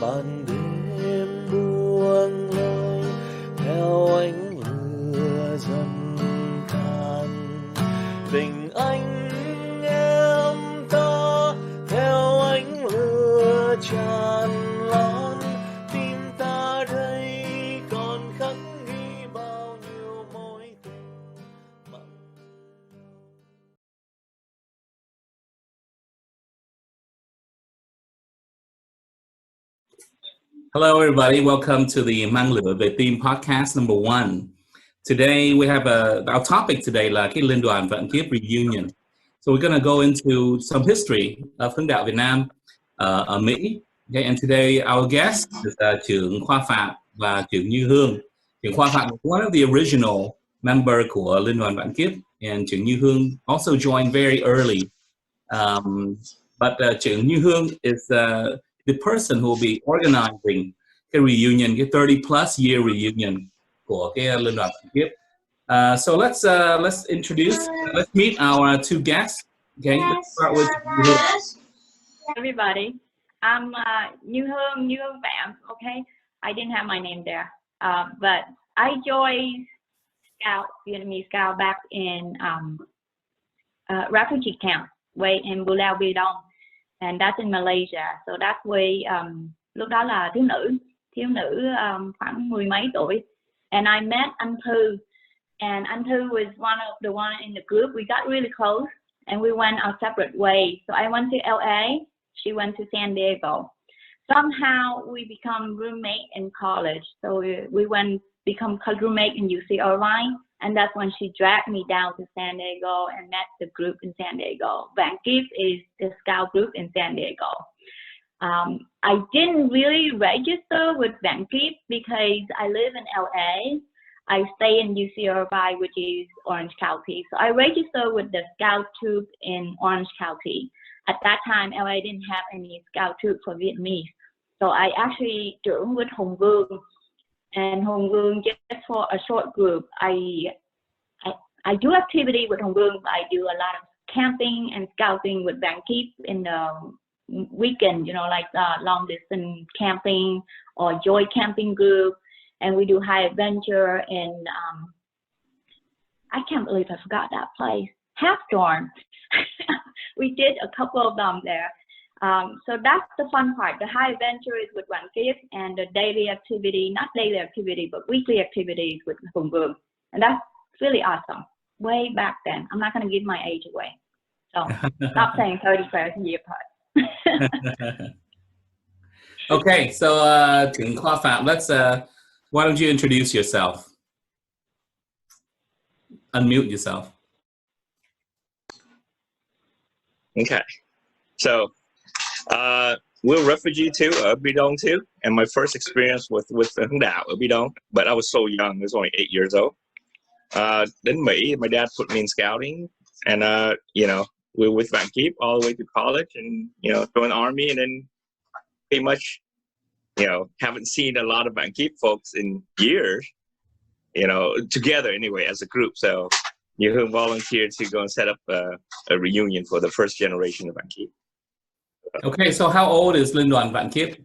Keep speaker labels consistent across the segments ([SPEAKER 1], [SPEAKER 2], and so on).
[SPEAKER 1] Màn đêm buông lơi theo ánh lửa dần tàn, tình anh em ta theo ánh lửa tràn lan, tim ta đây còn khắc ghi bao nhiêu mối tình mặn.
[SPEAKER 2] Hello, everybody. Welcome to the Mang về Team podcast number 1. Today we have our topic today là cái Liên đoàn Vạn Kiếp reunion. So we're going to go into some history of Hướng đạo Việt Nam ở Mỹ. Okay, and today our guest is trưởng Khoa Phạm và trưởng Như Hương. Trưởng Khoa Phạm is one of the original member của Liên đoàn Vạn Kiếp, and trưởng Như Hương also joined very early. But trưởng Như Hương is the person who will be organizing cái reunion, cái 30 plus year reunion của cái Liên đoàn Vạn Kiếp. So let's introduce, let's meet our two guests. Okay, let's start with Như Hương.
[SPEAKER 3] Everybody, I'm Như Hương Phạm. Okay, I didn't have my name there, but I joined Vietnamese Scout back in refugee camp way in Pulau Bidong, and that's in Malaysia. So that's way lúc đó là thiếu nữ khoảng mười mấy tuổi, and I met Anh Thư, and Anh Thư was one in the group. We got really close, and we went our separate ways. So I went to LA, she went to San Diego. Somehow we become roommate in college. So we become roommate in UCRY, and that's when she dragged me down to San Diego and met the group in San Diego. Vạn Kiếp is the scout group in San Diego. I didn't really register with Vạn Kiếp because I live in LA. I stay in UCRY, which is Orange County. So I registered with the scout troop in Orange County. At that time, LA didn't have any scout troop for Vietnamese. So I actually joined with Hùng Vương, and Hùng Vương just for a short group. I do activity with Hùng Vương. I do a lot of camping and scouting with Vạn Kiếp in the weekend, like long distance camping or joy camping group. And we do high adventure in, I can't believe I forgot that place, Halfthorne. We did a couple of them there. So that's the fun part. The high adventure is with Vạn Kiếp, and the daily activity, not daily activity, but weekly activities with Hùng Vương. And that's really awesome. Way back then. I'm not going to give my age away. So stop saying 30 years apart.
[SPEAKER 2] Okay, so trưởng Khoa Phạm, why don't you introduce yourself? Unmute yourself.
[SPEAKER 4] Okay, so we're refugee too, Bidong too, and my first experience with Hướng đạo Bidong, but I was so young, I was only 8 years old. Đến Mỹ, my dad put me in scouting, and we were with Vạn Kiếp all the way to college, and joined the army, and then pretty much haven't seen a lot of Vạn Kiếp folks in years, together anyway as a group. So Như Hương volunteered to go and set up a reunion for the first generation of Vạn Kiếp.
[SPEAKER 2] Okay, so how old is Liên đoàn Vạn Kiếp?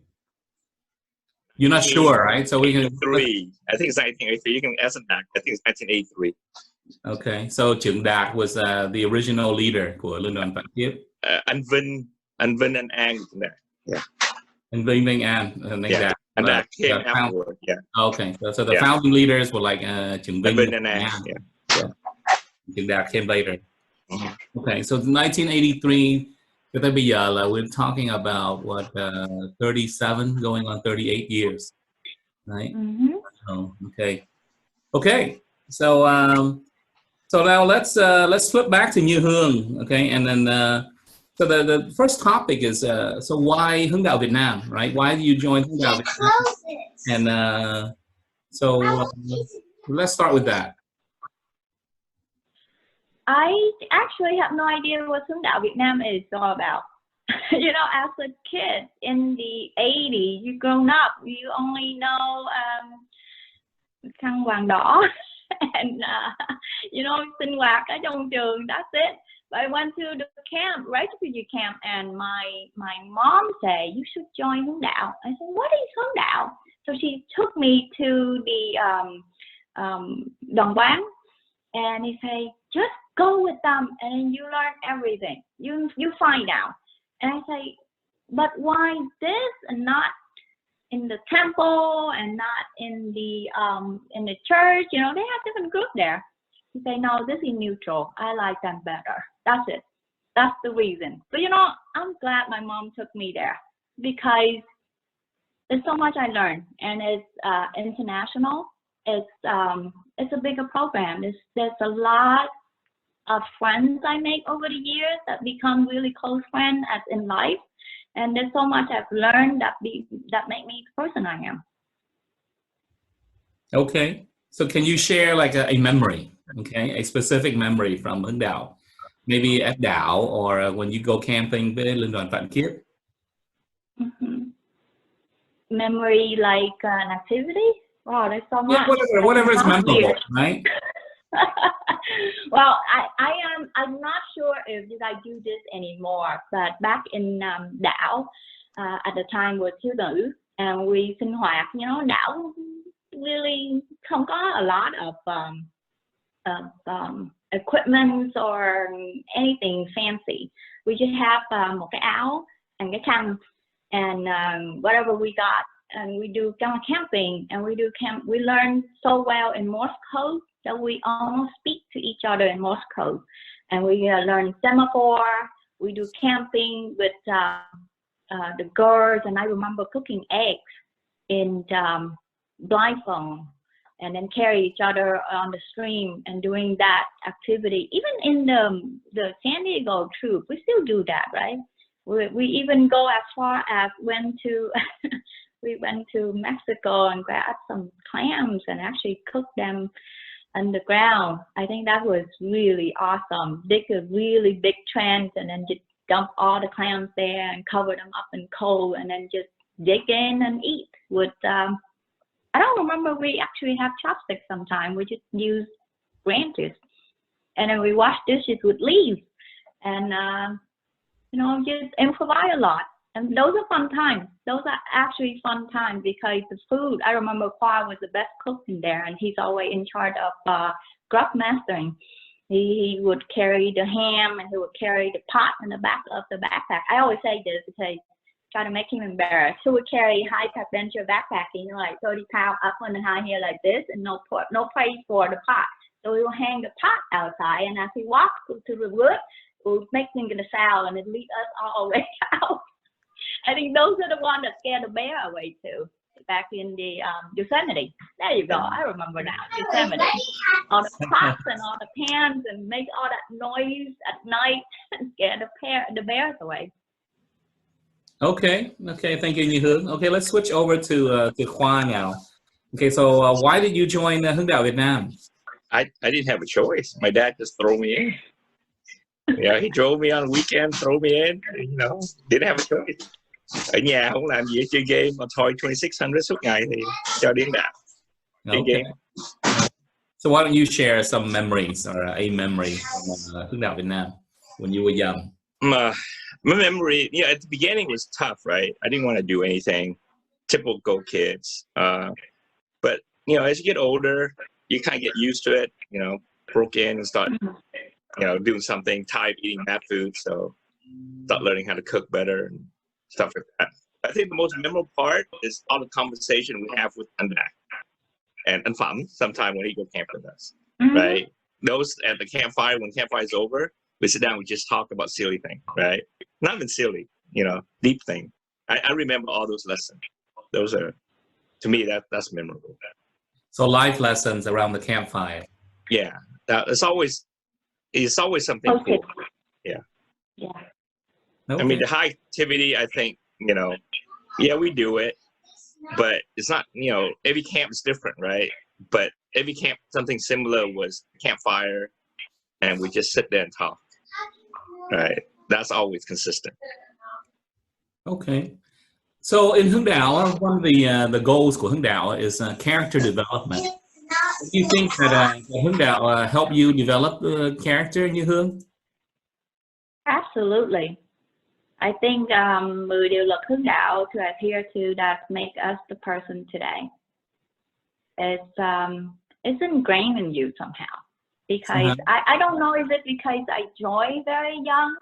[SPEAKER 2] You're not sure, right? So we can.
[SPEAKER 4] I think it's 1983. You can ask it back. I think it's 1983.
[SPEAKER 2] Okay, so trưởng Đạt was the original leader của Liên đoàn Vạn Kiếp.
[SPEAKER 4] Anh Vinh and Ang. Yeah.
[SPEAKER 2] And Vinh An, and
[SPEAKER 4] yeah.
[SPEAKER 2] Đạt.
[SPEAKER 4] And that came afterward. Yeah.
[SPEAKER 2] Okay, so the founding leaders were like trưởng Vinh
[SPEAKER 4] and Ang. Yeah.
[SPEAKER 2] Trưởng Đạt came later.
[SPEAKER 4] Mm-hmm.
[SPEAKER 2] Okay, so 1983. Cho tới bây giờ là we're talking about 37 going on 38 years, right?
[SPEAKER 3] Mm-hmm.
[SPEAKER 2] Oh, okay. So now let's flip back to Như Hương, okay? And then so the first topic is so why Hướng đạo Việt Nam, right? Why do you join Hướng đạo Việt Nam? And so let's start with that.
[SPEAKER 3] I actually have no idea what Hướng đạo Việt Nam is all about. As a kid in the 80s, you grown up, you only know Khăn Quàng Đỏ. and sinh hoạt ở trong trường. That's it. But I went to the camp, refugee camp, and my mom said you should join Hướng Đạo. I said, what is Hướng Đạo? So she took me to the Đồng Quán, and he said, just go with them, and you learn everything. You find out. And I say, but why this and not in the temple and not in the church? They have different groups there. He say, no, this is neutral. I like them better. That's it. That's the reason. But I'm glad my mom took me there because there's so much I learned, and it's international. It's a bigger program. There's a lot of friends I make over the years that become really close friends as in life, and there's so much I've learned that make me the person I am.
[SPEAKER 2] Okay, so can you share like a memory, okay, a specific memory from Hướng Đạo, maybe at Đạo or when you go camping với Linh đoàn Vạn Kiếp?
[SPEAKER 3] Memory like an activity? Wow, there's so much.
[SPEAKER 2] Yeah, whatever is memorable, right?
[SPEAKER 3] Well, I'm not sure if I do this anymore, but back in Đạo, at the time was thiếu nữ, and we sinh hoạt, Đạo really không có a lot of equipment or anything fancy. We just have một cái áo and cái khăn and whatever we got, and we do camping, and we learn so well in Morse code that we almost speak to each other in Morse code, and we learn semaphore. We do camping with the girls, and I remember cooking eggs in blindfold, and then carry each other on the stream and doing that activity. Even in the San Diego troop, we still do that, right? We even go as far as we went to Mexico and grabbed some clams and actually cooked them underground. I think that was really awesome. Dig a really big trench and then just dump all the clams there and cover them up in coal and then just dig in and eat with I don't remember we actually have chopsticks sometimes. We just use branches, and then we wash dishes with leaves, and just improvise a lot. And those are fun times. Those are actually fun times because the food. I remember Khoa was the best cook in there, and he's always in charge of grub mastering. He would carry the ham, and he would carry the pot in the back of the backpack. I always say this because try to make him embarrassed. He would carry high-tech venture backpacking, like 30 pounds up on the high heel like this, and no place for the pot. So we will hang the pot outside, and as he walks to the wood, we'll make him get a sound, and it leads us all the way out. I think those are the ones that scare the bear away too. Back in the Yosemite. There you go. I remember now. Yosemite. All the pots and all the pans and make all that noise at night and scare the bears away.
[SPEAKER 2] Okay. Thank you, Nhi Hướng. Okay, let's switch over to Khoa now. Okay, so why did you join Hướng Đạo Việt Nam?
[SPEAKER 4] I didn't have a choice. My dad just threw me in. Yeah, he drove me on the weekend, throw me in. Didn't have a choice. Ở nhà không làm gì, chơi game mà thôi 2600 suốt ngày thì cho điên đạo. Chơi game.
[SPEAKER 2] So why don't you share some memories or a memory from Hướng Đạo Việt Nam when you were young?
[SPEAKER 4] My memory, at the beginning was tough, right? I didn't want to do anything. Typical kids. But, as you get older, you kind of get used to it, broke in and start, doing something, tired of eating bad food. So start learning how to cook better and stuff like that. I think the most memorable part is all the conversation we have with Anda and Pham sometime when he go camp with us, right? Those at the campfire, when campfire is over, we sit down, we just talk about silly things, right? Not even silly, deep thing. I remember all those lessons. Those are, to me, that's memorable.
[SPEAKER 2] So life lessons around the campfire.
[SPEAKER 4] Yeah, it's always something cool. Yeah. Okay. I mean, the high activity, I think, we do it, but it's not, every camp is different, right? But every camp, something similar was campfire, and we just sit there and talk, right? That's always consistent.
[SPEAKER 2] Okay. So in Hướng Đạo, one of the goals của Hướng Đạo is character development. Do you think that Hưng Đạo help you develop the character Như Hương?
[SPEAKER 3] Absolutely. I think 10 điều luật hướng đạo to adhere to that make us the person today. It's ingrained in you somehow. Because I don't know, is it because I joined very young,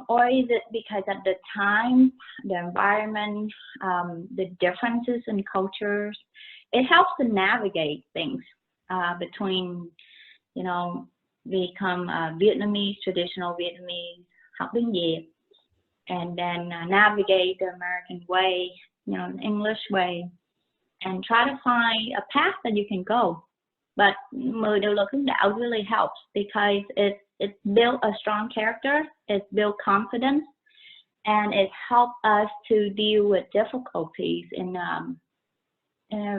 [SPEAKER 3] or is it because at the time, the environment, the differences in cultures, it helps to navigate things between, you know, become Vietnamese, traditional Vietnamese, học tiếng Việt, and then navigate the American way, you know, English way, and try to find a path that you can go. But 10 điều luật hướng đạo really helps because it built a strong character, it built confidence, and it helped us to deal with difficulties in a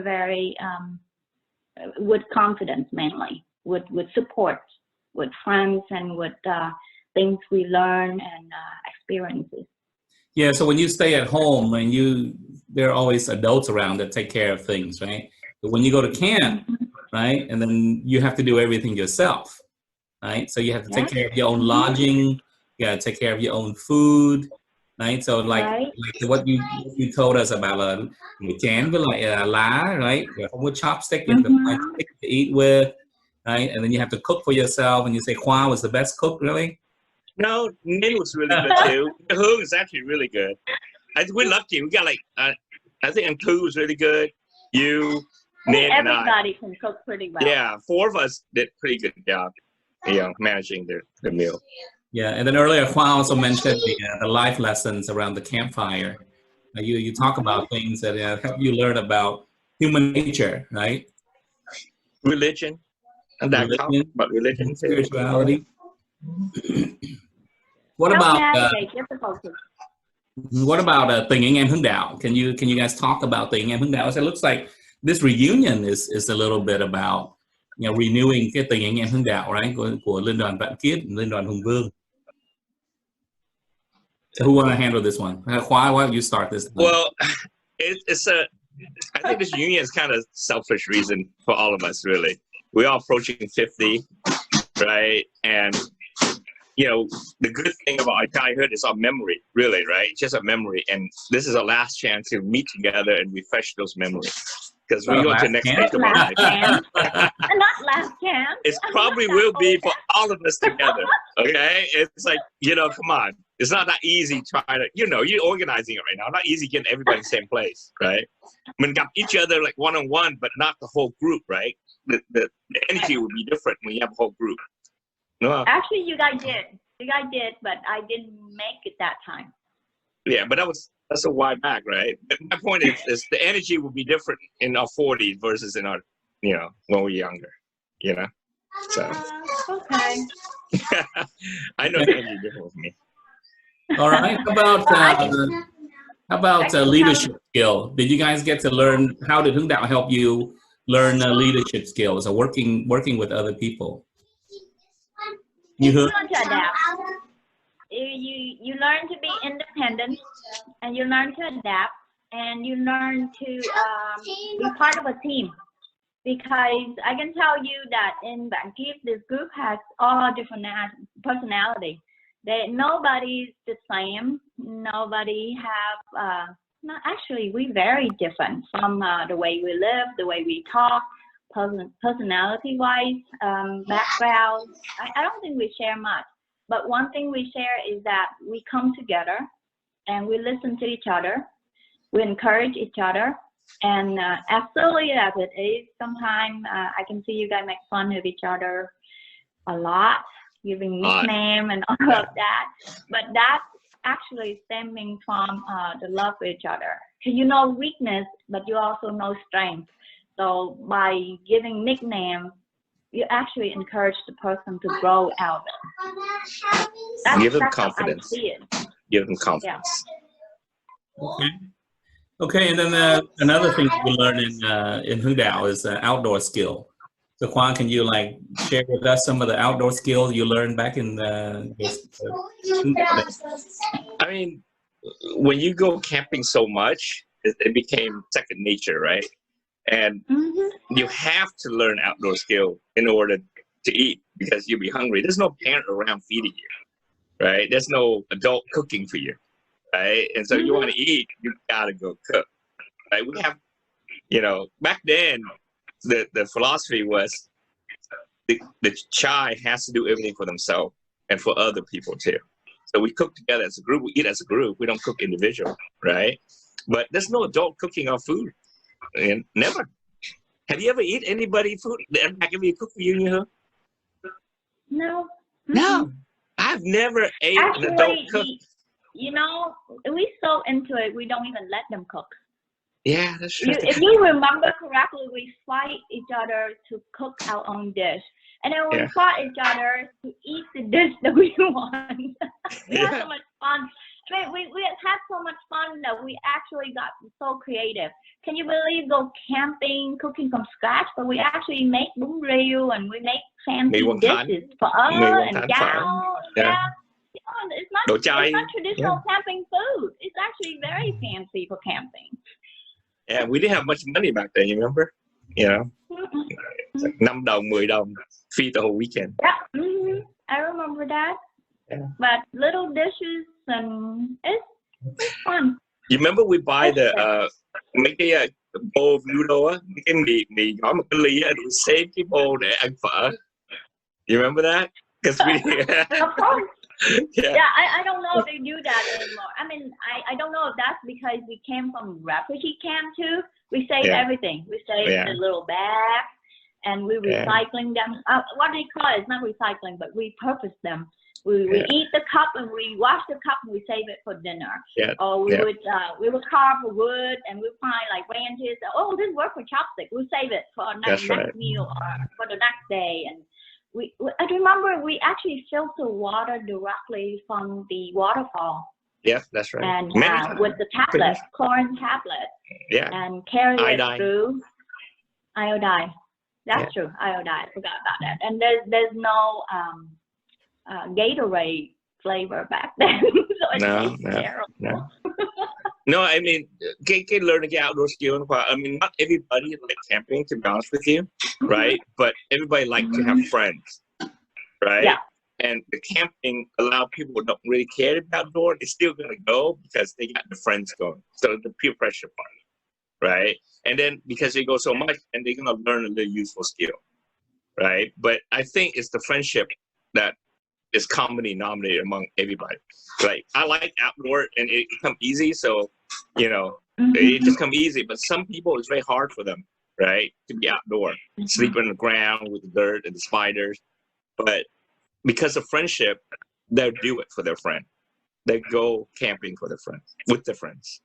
[SPEAKER 3] very with confidence mainly, with support, with friends, and with things we learn and experiences.
[SPEAKER 2] Yeah, so when you stay at home and there are always adults around that take care of things, right? But when you go to camp, right, and then you have to do everything yourself, right? So you have to take care of your own lodging, you gotta take care of your own food, right? So like what you told us about người chén với lại lá, right? Không có chopstick, you have to find a stick to eat with, right? And then you have to cook for yourself, and you say Khoa was the best cook, really?
[SPEAKER 4] No, Ninh was really good too. Hương is actually really good. We're lucky. We got like I think Thu was really good. You, Ninh, and I.
[SPEAKER 3] Everybody can cook pretty well.
[SPEAKER 4] Yeah, 4 of us did pretty good job, you know, managing the meal.
[SPEAKER 2] Yeah, and then earlier Khoa also mentioned the life lessons around the campfire. You talk about things that help you learn about human nature, right?
[SPEAKER 4] Religion. And that talk about religion,
[SPEAKER 2] spirituality. What about Tình Anh Em Hướng Đạo? Can you guys talk about Tình Anh Em Hướng Đạo? So it looks like this reunion is a little bit about, you know, renewing cái Tình Anh Em Hướng Đạo, right? Của Liên đoàn Vạn Kiếp and Liên đoàn Hùng Vương. So who want to handle this one? Why don't you start this one?
[SPEAKER 4] Well, I think this union is kind of selfish reason for all of us, really. We're all approaching 50, right? And you know, the good thing about our childhood is our memory, really, right? It's just a memory. And this is our last chance to meet together and refresh those memories. Because we go to the next stage of our life.
[SPEAKER 3] Not last chance.
[SPEAKER 4] It probably will be for all of us together, okay? It's like, you know, come on. It's not that easy trying to, you know, you're organizing it right now. Not easy getting everybody in the same place, right? I mean, got each other like one-on-one, but not the whole group, right? The energy would be different when you have a whole group. No.
[SPEAKER 3] Actually, you guys did. You guys did, but I didn't make it that time.
[SPEAKER 4] Yeah, but that's a while back, right? But my point is the energy will be different in our 40s versus in our, you know, when we're younger, you know? So.
[SPEAKER 3] Okay.
[SPEAKER 4] I know the energy different with me.
[SPEAKER 2] All right. How about leadership skill? Did you guys get to learn, how did Hưng Đạo help you learn leadership skills or working with other people?
[SPEAKER 3] You learn to adapt. You learn to be independent, and you learn to adapt, and you learn to be part of a team. Because I can tell you that in Vạn Kiếp, this group has all different personality. Nobody's the same. Nobody have. No, actually, we're very different from the way we live, the way we talk. Personality-wise, background, I don't think we share much. But one thing we share is that we come together and we listen to each other. We encourage each other. And as silly as it is, sometimes I can see you guys make fun of each other a lot, giving nickname and all of that. But that's actually stemming from the love for each other. Because you know weakness, but you also know strength. So by giving nicknames, you actually encourage the person to grow out of it.
[SPEAKER 4] Give them confidence. Give them confidence.
[SPEAKER 2] Yeah. Okay, and then another thing we learned in Hưng Đạo is outdoor skill. So Khoa, can you like share with us some of the outdoor skills you learned back in
[SPEAKER 4] I mean, when you go camping so much, it became second nature, right? And you have to learn outdoor skill in order to eat because you'll be hungry. There's no parent around feeding you, right? There's no adult cooking for you, right? And so you want to eat, you gotta go cook, right? We have, back then, the philosophy was the child has to do everything for themselves and for other people too. So we cook together as a group. We eat as a group. We don't cook individually, right? But there's no adult cooking our food. And never. Have you ever eat anybody food? Have you cook for you in your hood?
[SPEAKER 3] No.
[SPEAKER 4] No. I've never ate an adult cook.
[SPEAKER 3] We so into it, we don't even let them cook.
[SPEAKER 4] Yeah, that's true.
[SPEAKER 3] If you remember correctly, we fight each other to cook our own dish. And then we fought each other to eat the dish that we want. We had so much fun. I mean, we had so much fun that we actually got so creative. Can you believe go camping, cooking from scratch? But we actually make bún riêu and we make fancy dishes for us and gal. Yeah. It's not traditional camping food. It's actually very fancy for camping.
[SPEAKER 4] Yeah, we didn't have much money back then, you remember? It's like $5, $10, feed the whole weekend.
[SPEAKER 3] Yeah, I remember that. Yeah. But little dishes and it's fun.
[SPEAKER 4] You remember we buy mấy cái bowl of noodle á, cái mì gói một cái ly á, we save cái bowl để ăn phở. You remember that? Because we
[SPEAKER 3] of course. Yeah, I don't know if they do that anymore. I mean, I don't know if that's because we came from refugee camp too. We save everything. We save the little bag and we recycling them. What do you call it? It's not recycling, but repurpose them. We eat the cup and we wash the cup and we save it for dinner. Yeah. Or we would carve wood and we find like branches. Oh, this works for chopstick. We'll save it for our next meal or for the next day. And I remember we actually filter water directly from the waterfall.
[SPEAKER 4] Yeah, that's right.
[SPEAKER 3] And with the tablet, chlorine tablet. Yeah. And carry it through iodine. That's true. Iodine. I forgot about that. And there's no Gatorade flavor back then. So it's terrible.
[SPEAKER 4] No, I mean, get learning outdoor skill. I mean, not everybody like camping, to be honest with you, right? But everybody like to have friends, right? Yeah. And the camping allow people who don't really care about outdoor, they're still gonna go because they got the friends going. So the peer pressure part, right? And then because they go so much, and they're gonna learn a little useful skill, right? But I think it's the friendship that is common denominator among everybody. Like I like outdoor and it come easy, so it just come easy. But some people it's very hard for them, right, to be outdoor, sleep on the ground with the dirt and the spiders. But because of friendship, they'll do it for their friend. They go camping for their friends, with their friends,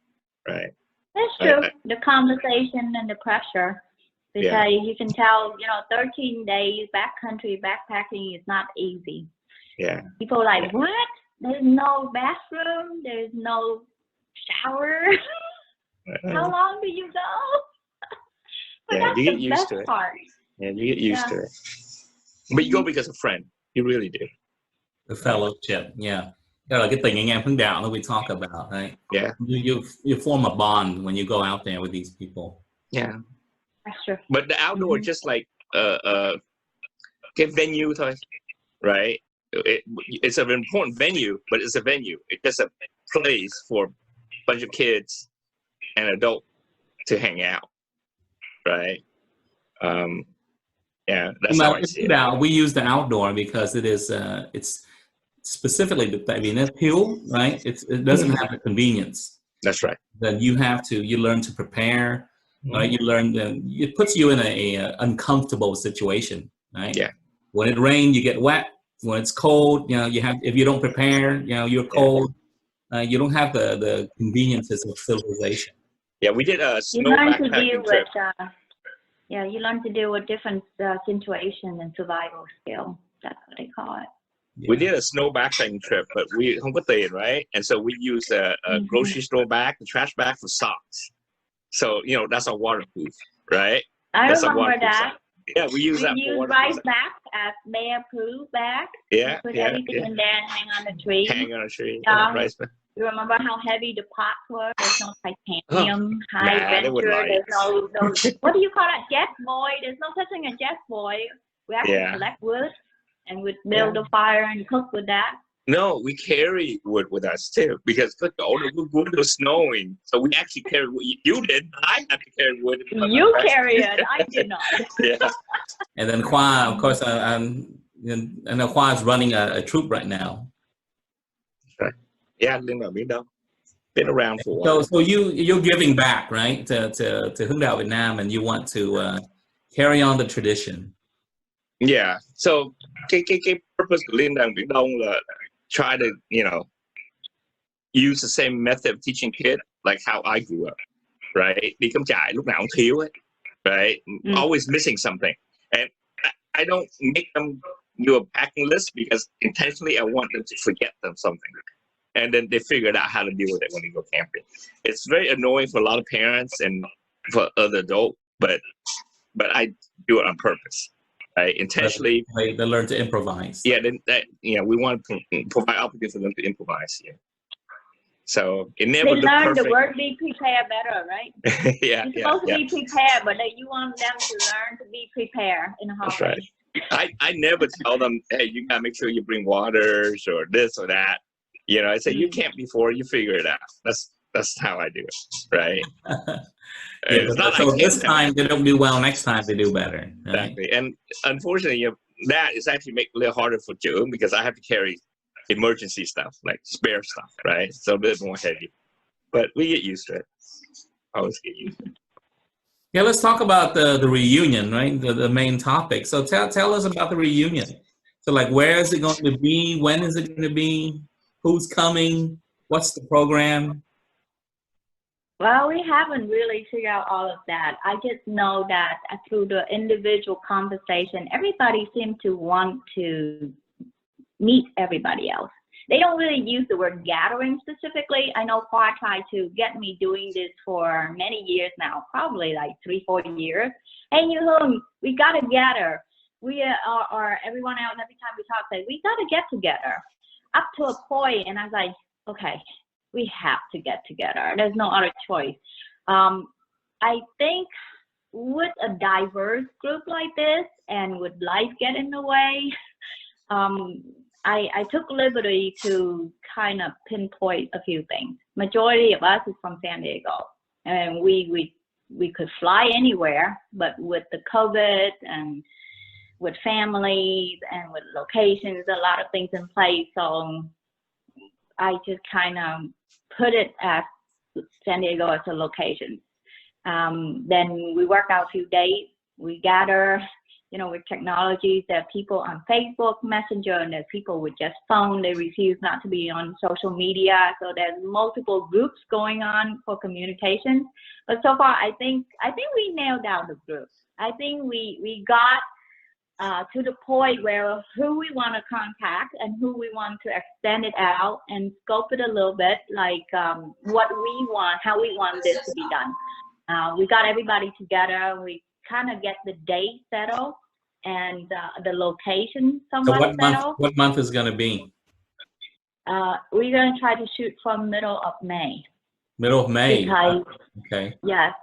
[SPEAKER 4] right?
[SPEAKER 3] That's true. The conversation and the pressure, because you can tell, 13 days backcountry backpacking is not easy.
[SPEAKER 4] Yeah.
[SPEAKER 3] People are like, what? There's no bathroom. There's no shower. How long do you go? But that's
[SPEAKER 4] you get
[SPEAKER 3] the
[SPEAKER 4] used
[SPEAKER 3] best
[SPEAKER 4] to it.
[SPEAKER 3] part.
[SPEAKER 4] Yeah, you get used to it. But you go because of friend. You really do.
[SPEAKER 2] The fellowship, Đó là cái tình anh em hướng đạo that we talk about, right?
[SPEAKER 4] Yeah.
[SPEAKER 2] You form a bond when you go out there with these people.
[SPEAKER 4] Yeah.
[SPEAKER 3] That's true.
[SPEAKER 4] But the outdoor just like cái venue thôi, right? It's an important venue, but it's a venue. It's just a place for a bunch of kids and adults to hang out, right? That's how I see it.
[SPEAKER 2] We use the outdoor because it is it's specifically it's hill, right? It doesn't have the convenience.
[SPEAKER 4] That's right.
[SPEAKER 2] Then you learn to prepare, right? You learn it puts you in a uncomfortable situation, right?
[SPEAKER 4] Yeah.
[SPEAKER 2] When it rains, you get wet. When it's cold, if you don't prepare, you're cold. You don't have the conveniences of civilization.
[SPEAKER 4] Yeah, we did a snow backpacking trip.
[SPEAKER 3] You learn to deal with different situations and survival skill. That's what they call it.
[SPEAKER 4] Yeah. We did a snow backpacking trip, but we không có tiền, right? And so we used a grocery store bag, the trash bag for socks. So, that's our waterproof, right?
[SPEAKER 3] That's remember that.
[SPEAKER 4] Yeah, we use that.
[SPEAKER 3] We use rice back as bear proof bag.
[SPEAKER 4] Yeah,
[SPEAKER 3] put everything in there and hang on the tree.
[SPEAKER 4] Hang on a tree.
[SPEAKER 3] Yeah.
[SPEAKER 4] Rice bag.
[SPEAKER 3] You remember how heavy the pots were? There's no titanium, high
[SPEAKER 4] Nah, they would
[SPEAKER 3] venture.
[SPEAKER 4] lie.
[SPEAKER 3] There's no, what do you call that? Jet boy. There's no such thing as jet boy. We have to collect wood and we'd build a fire and cook with that.
[SPEAKER 4] No, we carry wood with us too because the wood was snowing, so we actually carried wood. You did. I had to carry wood.
[SPEAKER 3] You carry it. I did not.
[SPEAKER 4] Yeah.
[SPEAKER 2] And then Khoa, of course, I know Khoa is running a troop right now.
[SPEAKER 4] Right. Yeah, Linh ở Biển Đông. Been around for a while.
[SPEAKER 2] So you're giving back, right, to Hướng Đạo Việt Nam, and you want to carry on the tradition.
[SPEAKER 4] Yeah. So cái purpose của Liên đoàn Biển Đông là try to, use the same method of teaching kids like how I grew up, right? Đi cắm trại lúc nào cũng thiếu ấy, right? Always missing something. And I don't make them do a packing list because intentionally I want them to forget them something. And then they figured out how to deal with it when they go camping. It's very annoying for a lot of parents and for other adults, but I do it on purpose. Right? Intentionally,
[SPEAKER 2] they learn to improvise.
[SPEAKER 4] Yeah, we want to provide opportunities for them to improvise. Yeah. So it never.
[SPEAKER 3] They learn the word "be prepared" better, right?
[SPEAKER 4] Yeah.
[SPEAKER 3] You're supposed to be prepared, but you want them to learn to be prepared in a holiday.
[SPEAKER 4] That's right. I never tell them, hey, you gotta make sure you bring waters or this or that. I say you can't before you figure it out. That's how I do it, right?
[SPEAKER 2] So this time they don't do well. Next time they do better. Right?
[SPEAKER 4] Exactly. And unfortunately, that is actually make it a little harder for Joe because I have to carry emergency stuff, like spare stuff, right? So a bit more heavy. But we get used to it. Always get used to it.
[SPEAKER 2] Yeah, let's talk about the reunion, right? The main topic. So tell us about the reunion. So like, where is it going to be? When is it going to be? Who's coming? What's the program?
[SPEAKER 3] Well, we haven't really figured out all of that. I just know that through the individual conversation, everybody seems to want to meet everybody else. They don't really use the word gathering specifically. I know Khoa tried to get me doing this for many years now, probably like 3-4 years. Hey, Như Hương, we got to gather. We or everyone else, every time we talk, say, we got to get together. Up to a point, and I was like, okay, we have to get together. There's no other choice. I think with a diverse group like this and with life get in the way, I took liberty to kind of pinpoint a few things. Majority of us is from San Diego, and we could fly anywhere, but with the COVID and with families and with locations, a lot of things in place. So I just kind of put it as San Diego as a location. Then we work out a few dates. We gather, with technologies, there are people on Facebook Messenger and there's people with just phone. They refuse not to be on social media. So there's multiple groups going on for communication. But so far, I think we nailed down the groups. I think we got to the point where who we want to contact and who we want to extend it out and scope it a little bit, like what we want, how we want this to be done. We got everybody together. We kind of get the date settled and the location somewhat settled.
[SPEAKER 2] What month is going to be?
[SPEAKER 3] We're going to try to shoot from middle of May.
[SPEAKER 2] Middle of May.
[SPEAKER 3] Because,
[SPEAKER 2] okay.
[SPEAKER 3] Yes,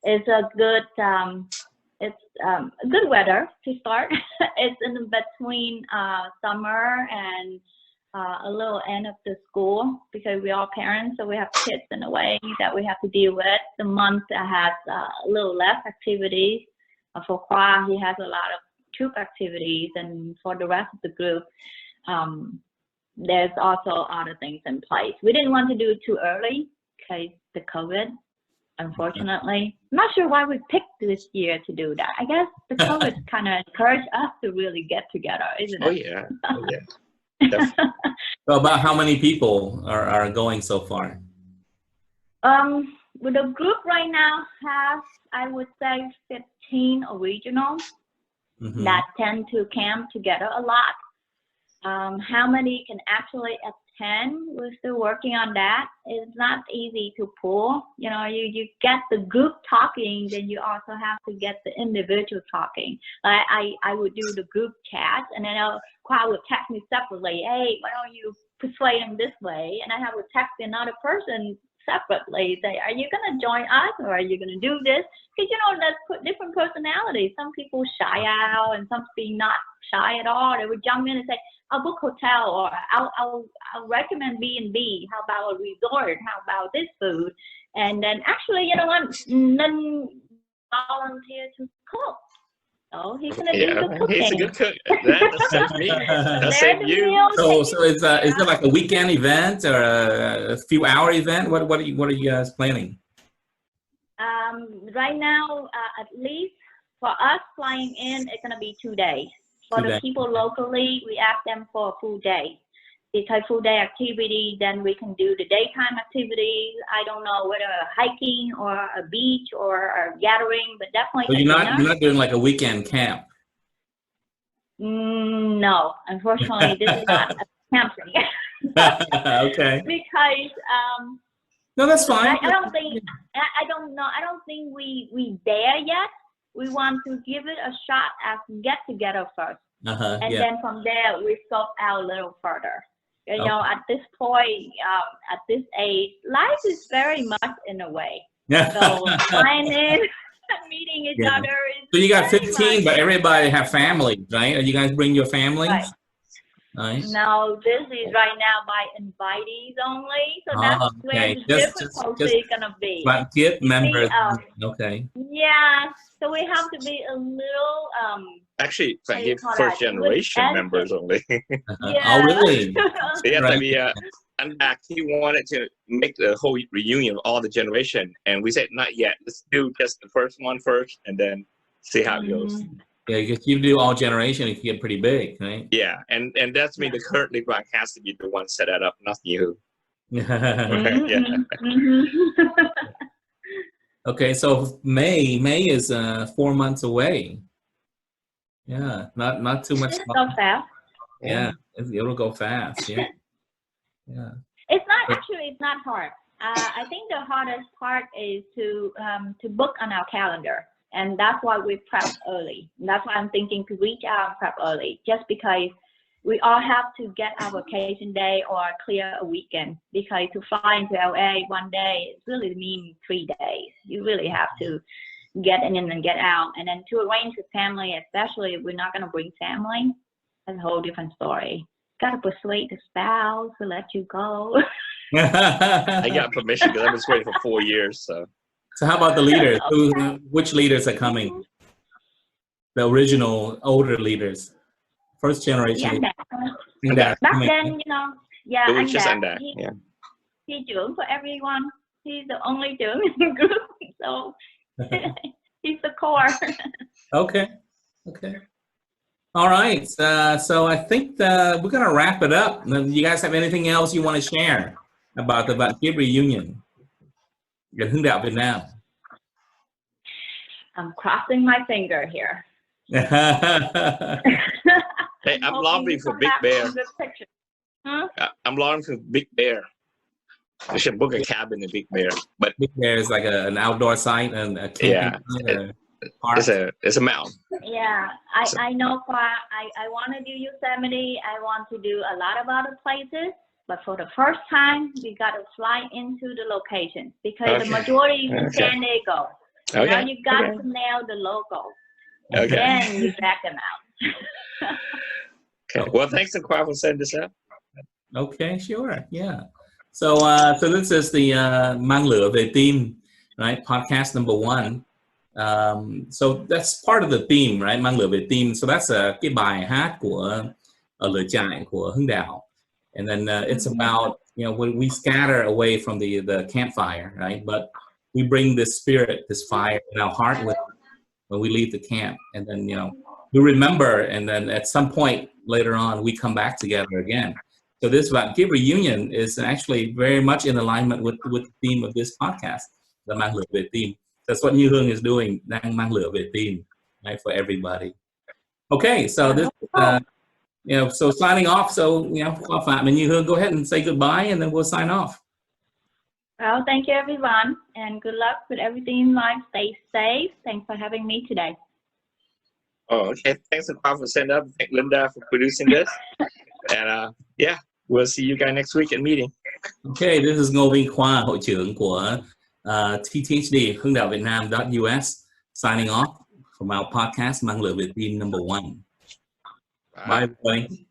[SPEAKER 3] it's a good. It's good weather to start. It's in between summer and a little end of the school because we are parents, so we have kids in a way that we have to deal with. The month that has a little less activities. For Khoa, he has a lot of troop activities, and for the rest of the group, there's also other things in place. We didn't want to do it too early because the COVID. Unfortunately, I'm not sure why we picked this year to do that. I guess the COVID kind of encouraged us to really get together, isn't it?
[SPEAKER 4] Oh yeah.
[SPEAKER 2] So about how many people are going so far?
[SPEAKER 3] With the group right now has, I would say, 15 originals that tend to camp together a lot. How many can actually attend? We're still working on that. It's not easy to pull. You know, you get the group talking, then you also have to get the individual talking. I would do the group chat, and then Khoa would text me separately. Hey, why don't you persuade them this way? And I have to text another person separately. Say, are you gonna join us, or are you gonna do this? Because you know, that's different personalities. Some people shy out, and some people not shy at all. They would jump in and say, I'll book hotel, or I'll recommend B&B. How about a resort? How about this food? And then actually, you know what? Then volunteer to cook. So he's gonna do the cooking.
[SPEAKER 4] He's a good cook. That saved me. That saved you.
[SPEAKER 2] So is it like a weekend event or a few hour event? What are you guys planning?
[SPEAKER 3] Right now, at least for us flying in, it's gonna be 2 days. For the people locally, we ask them for a full day. Because full day activity, then we can do the daytime activities. I don't know whether hiking or a beach or a gathering, but definitely.
[SPEAKER 2] So you're not doing like a weekend camp.
[SPEAKER 3] No, unfortunately, this is not a camping.
[SPEAKER 2] Okay.
[SPEAKER 3] Because
[SPEAKER 2] no, that's fine.
[SPEAKER 3] I don't think we there yet. We want to give it a shot as get together first, and then from there we scope out a little further. You know, at this point, at this age, life is very much in a way. So finding, meeting each other is.
[SPEAKER 2] So you got 15, but everybody have families, right? You guys bring your families?
[SPEAKER 3] Right.
[SPEAKER 2] Nice.
[SPEAKER 3] No, this is right now by invitees only. So that's where the difficulty is gonna be.
[SPEAKER 2] But Kiếp members. Okay.
[SPEAKER 3] Yeah. So we have to be a little
[SPEAKER 4] Actually, Kiếp first generation members only.
[SPEAKER 2] Oh, really?
[SPEAKER 4] Yeah, right. And he wanted to make the whole reunion of all the generation, and we said not yet. Let's do just the first one first, and then see how it goes.
[SPEAKER 2] Yeah, because you do all generation, it can get pretty big, right?
[SPEAKER 4] Yeah, and that's me. The current Liduan has to be the one set that up, not you.
[SPEAKER 2] Okay, so May is 4 months away. Yeah, not too much.
[SPEAKER 3] Go fast.
[SPEAKER 2] Yeah, it'll go fast. Yeah, yeah.
[SPEAKER 3] It's not hard. I think the hardest part is to book on our calendar, and that's why we prep early. And that's why I'm thinking to reach out and prep early, just because we all have to get our vacation day or clear a weekend, because to fly into LA one day, it really means 3 days. You really have to get in and get out. And then to arrange with family, especially if we're not going to bring family, that's a whole different story. Got to persuade the spouse to let you go.
[SPEAKER 4] I got permission because I was waiting for 4 years. So
[SPEAKER 2] how about the leaders? Which leaders are coming? The original older leaders. First generation.
[SPEAKER 3] Back then, you know, he's trưởng for everyone. He's the only trưởng in the group, so he's the core.
[SPEAKER 2] Okay. All right. So I think we're gonna wrap it up. You guys have anything else you want to share about Kiếp reunion in Hướng Đạo Việt Nam?
[SPEAKER 3] I'm crossing my finger here.
[SPEAKER 4] Hey, I'm lobbying for Big Bear. I'm lobbying for Big Bear. We should book a cabin in Big Bear. But
[SPEAKER 2] Big Bear is like an outdoor site and a camping site.
[SPEAKER 4] It's a mountain.
[SPEAKER 3] Yeah, I know. I want to do Yosemite. I want to do a lot of other places. But for the first time, we got to fly into the location, because the majority is in San Diego. Now you got to nail the locals. And then you back them out.
[SPEAKER 4] Okay. Well, thanks to Khoa for setting this up.
[SPEAKER 2] Okay, sure. Yeah. So this is the Mang Lửa Về Tim, right? Podcast number 1. So that's part of the theme, right? Mang Lửa Về Tim. So that's cái bài hát của Lửa Trại của Hướng Đạo. And then it's about, you know, when we scatter away from the campfire, right? But we bring this spirit, this fire in our heart with when we leave the camp. And then, you know, we remember, and then at some point later on, we come back together again. So this Kiếp reunion is actually very much in alignment with the theme of this podcast, the Mang Lửa Về Tim. That's what Như Hương is doing, đang mang lửa về tim, right, for everybody. Okay, so this So signing off. So, Khoa Phạm and Như Hương, go ahead and say goodbye, and then we'll sign off.
[SPEAKER 3] Well, thank you, everyone, and good luck with everything in life. Stay safe. Thanks for having me today.
[SPEAKER 4] Oh, okay. Thanks, Khoa, for setting up. Thank Linda for producing this. And yeah, we'll see you guys next week at meeting.
[SPEAKER 2] Okay, this is Ngô Vinh Khoa, hội trưởng của TTHD, Hướng đạo Việt Nam.us, signing off from our podcast, Mang Lửa Việt Team number 1. Bye, everybody.